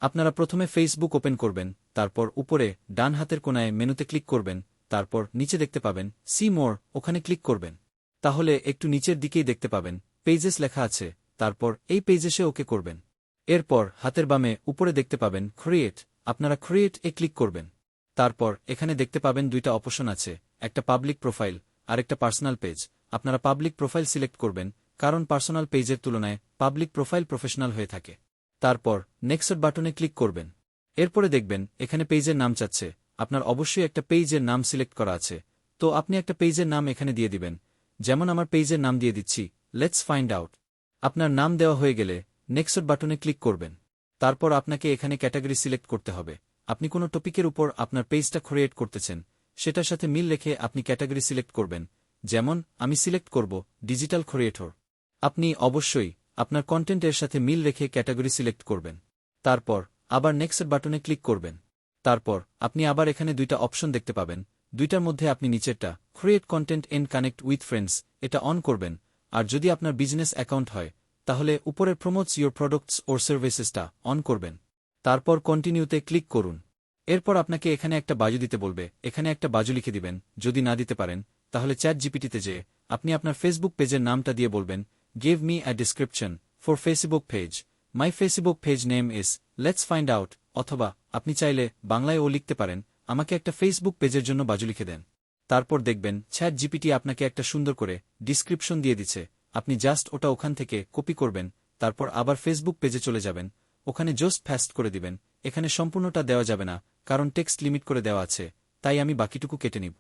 আপনারা প্রথমে Facebook open করবেন, তারপর উপরে ডান হাতের কোণায় মেনুতে ক্লিক করবেন, তারপর নিচে দেখতে পাবেন সি মোর, ওখানে ক্লিক করবেন। তাহলে একটু নিচের দিকেই দেখতে পাবেন পেজেস লেখা আছে, তারপর এই পেজেসে ওকে করবেন। এরপর হাতের বামে উপরে দেখতে পাবেন ক্রিয়েট, আপনারা ক্রিয়েট এ ক্লিক করবেন। তারপর এখানে দেখতে পাবেন দুইটা অপশন আছে, একটা পাবলিক প্রোফাইল আর একটা পার্সোনাল পেজ। আপনারা পাবলিক প্রোফাইল সিলেক্ট করবেন, কারণ পার্সোনাল পেজের তুলনায় পাবলিক প্রোফাইল প্রফেশনাল হয়ে থাকে। তারপর নেক্সট বাটনে ক্লিক করবেন। এরপরে দেখবেন এখানে পেজের নাম চাচ্ছে, আপনার অবশ্যই একটা পেজের নাম সিলেক্ট করা আছে, তো আপনি একটা পেজের নাম এখানে দিয়ে দিবেন। যেমন আমার পেজের নাম দিয়ে দিচ্ছি, লেটস ফাইন্ড আউট। আপনার নাম দেওয়া হয়ে গেলে নেক্সট বাটনে ক্লিক করবেন। তারপর আপনাকে এখানে ক্যাটাগরি সিলেক্ট করতে হবে। আপনি কোনো টপিকের উপর আপনার পেজটা ক্রিয়েট করতেছেন, সেটার সাথে মিল রেখে আপনি ক্যাটাগরি সিলেক্ট করবেন। যেমন আমি সিলেক্ট করব ডিজিটাল ক্রিয়েটর। আপনি অবশ্যই আপনার কন্টেন্টের সাথে মিল রেখে ক্যাটাগরি সিলেক্ট করবেন। তারপর আবার নেক্সট বাটনে ক্লিক করবেন। তারপর আপনি আবার এখানে দুইটা অপশন দেখতে পাবেন, দুইটার মধ্যে আপনি নিচেরটা create content and connect with friends এটা অন করবেন, আর যদি আপনার বিজনেস অ্যাকাউন্ট হয় তাহলে উপরের প্রমোটস ইউর প্রোডাক্টস ওর সার্ভিসেসটা অন করবেন। তারপর কন্টিনিউতে ক্লিক করুন। এরপর আপনাকে এখানে একটা বাজু দিতে বলবে, এখানে একটা বাজু লিখে দিবেন। যদি না দিতে পারেন তাহলে চ্যাট জিপিটিতে যেয়ে আপনি আপনার ফেসবুক পেজের নামটা দিয়ে বলবেন, give me a description for Facebook page, my Facebook page name is let's find out. অথবা আপনি চাইলে বাংলায়ও লিখতে পারেন, আমাকে একটা ফেসবুক পেজের জন্য বাজু লিখে দেন। তারপর দেখবেন চ্যাট জিপিটি আপনাকে একটা সুন্দর করে ডিসক্রিপশন দিয়ে দিচ্ছে, আপনি জাস্ট ওটা ওখান থেকে কপি করবেন, তারপর আবার ফেসবুক পেজে চলে যাবেন, ওখানে জাস্ট পেস্ট করে দিবেন। এখানে সম্পূর্ণটা দেওয়া যাবে না, কারণ টেক্সট লিমিট করে দেওয়া আছে, তাই আমি বাকিটুকু কেটে নিব।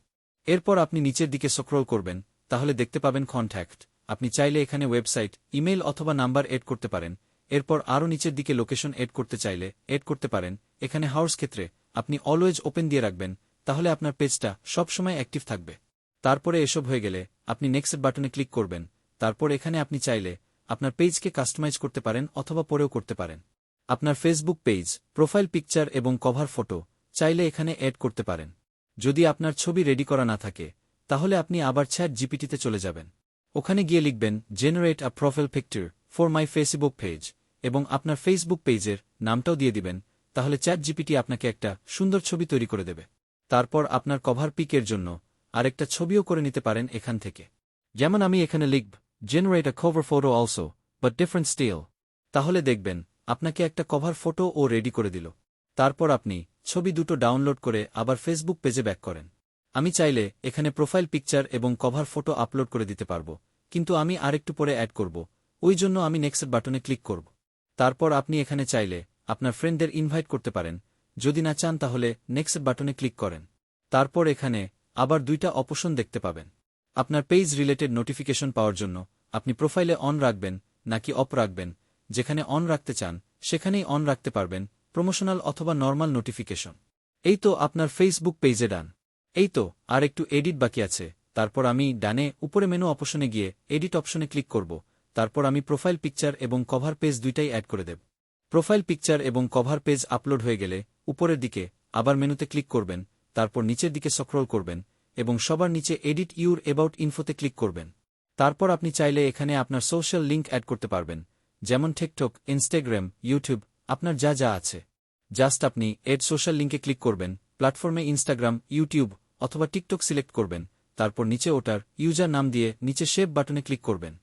এরপর আপনি নিচের দিকে স্ক্রল করবেন, তাহলে দেখতে পাবেন কন্ট্যাক্ট। আপনি চাইলে এখানে ওয়েবসাইট, ইমেল অথবা নাম্বার এড করতে পারেন। এরপর আরও নিচের দিকে লোকেশন এড করতে চাইলে এড করতে পারেন। এখানে হাউস ক্ষেত্রে আপনি অলওয়েজ ওপেন দিয়ে রাখবেন, তাহলে আপনার পেজটা সবসময় অ্যাক্টিভ থাকবে। তারপরে এসব হয়ে গেলে আপনি নেক্সট বাটনে ক্লিক করবেন। তারপর এখানে আপনি চাইলে আপনার পেজকে কাস্টমাইজ করতে পারেন অথবা পরেও করতে পারেন। আপনার ফেসবুক পেজ, প্রোফাইল পিকচার এবং কভার ফটো চাইলে এখানে এড করতে পারেন। যদি আপনার ছবি রেডি করা না থাকে তাহলে আপনি আবার চ্যাট জিপিটিতে চলে যাবেন, ওখানে গিয়ে লিখবেন generate a profile picture for my Facebook page এবং আপনার ফেসবুক পেজের নামটাও দিয়ে দিবেন, তাহলে চ্যাট জিপিটি আপনাকে একটা সুন্দর ছবি তৈরি করে দেবে। তারপর আপনার কভার পিকের জন্য আরেকটা ছবিও করে নিতে পারেন এখান থেকে। যেমন আমি এখানে লিখব generate a cover photo also but different style, তাহলে দেখবেন আপনাকে একটা কভার ফটো ও রেডি করে দিল। তারপর আপনি ছবি দুটো ডাউনলোড করে আবার ফেসবুক পেজে ব্যাক করেন। আমি চাইলে এখানে প্রোফাইল পিকচার এবং কভার ফটো আপলোড করে দিতে পারবো, কিন্তু আমি আরেকটু পরে অ্যাড করব, ওই জন্য আমি নেক্সট বাটনে ক্লিক করব। তারপর আপনি এখানে চাইলে আপনার ফ্রেন্ডদের ইনভাইট করতে পারেন, যদি না চান তাহলে নেক্সট বাটনে ক্লিক করেন। তারপর এখানে আবার দুইটা অপশন দেখতে পাবেন। আপনার পেজ রিলেটেড নোটিফিকেশন পাওয়ার জন্য আপনি প্রোফাইলে অন রাখবেন নাকি অফ রাখবেন। যেখানে অন রাখতে চান সেখানেই অন রাখতে পারবেন, প্রমোশনাল অথবা নর্মাল নোটিফিকেশন। এই তো আপনার ফেসবুক পেজে ডান। এই তো আর একটু এডিট বাকি আছে। তারপর আমি ডানে উপরে মেনু অপশনে গিয়ে এডিট অপশনে ক্লিক করব। তারপর আমি প্রোফাইল পিকচার এবং কভার পেজ দুইটাই অ্যাড করে দেব। প্রোফাইল পিকচার এবং কভার পেজ আপলোড হয়ে গেলে উপরের দিকে আবার মেনুতে ক্লিক করবেন, তারপর নিচের দিকে স্ক্রল করবেন এবং সবার নিচে এডিট ইউর অ্যাবাউট ইনফোতে ক্লিক করবেন। তারপর আপনি চাইলে এখানে আপনার সোশ্যাল লিঙ্ক অ্যাড করতে পারবেন, যেমন টিকটক, ইনস্টাগ্রাম, ইউটিউব, আপনার যা যা আছে। জাস্ট আপনি এড সোশ্যাল লিঙ্কে ক্লিক করবেন, প্ল্যাটফর্মে ইনস্টাগ্রাম, ইউটিউব অথবা টিকটক সিলেক্ট করবেন, তারপর নিচে ওটার ইউজার নাম দিয়ে নিচে সেভ বাটনে ক্লিক করবেন।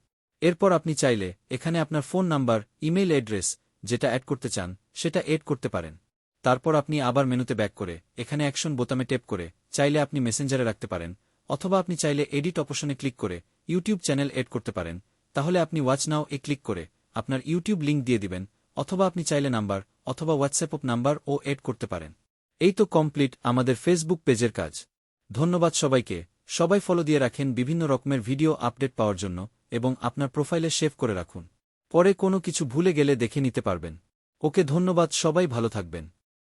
এরপর আপনি চাইলে এখানে আপনার ফোন নাম্বার, ইমেইল অ্যাড্রেস যেটা অ্যাড করতে চান সেটা এড করতে পারেন। তারপর আপনি আবার মেনুতে ব্যাক করে এখানে অ্যাকশন বোতামে ট্যাপ করে চাইলে আপনি মেসেঞ্জারে রাখতে পারেন, অথবা আপনি চাইলে এডিট অপশনে ক্লিক করে ইউটিউব চ্যানেল এড করতে পারেন। তাহলে আপনি ওয়াচ নাও এ ক্লিক করে আপনার ইউটিউব লিঙ্ক দিয়ে দিবেন, অথবা আপনি চাইলে নাম্বার অথবা হোয়াটসঅ্যাপ নাম্বার ও এড করতে পারেন। এই তো কমপ্লিট আমাদের ফেসবুক পেজের কাজ। ধন্যবাদ সবাইকে। সবাই ফলো দিয়ে রাখেন বিভিন্ন রকমের ভিডিও আপডেট পাওয়ার জন্য এবং আপনার প্রোফাইলে সেভ করে রাখুন, পরে কোনো কিছু ভুলে গেলে দেখে নিতে পারবেন। ওকে, ধন্যবাদ, সবাই ভালো থাকবেন।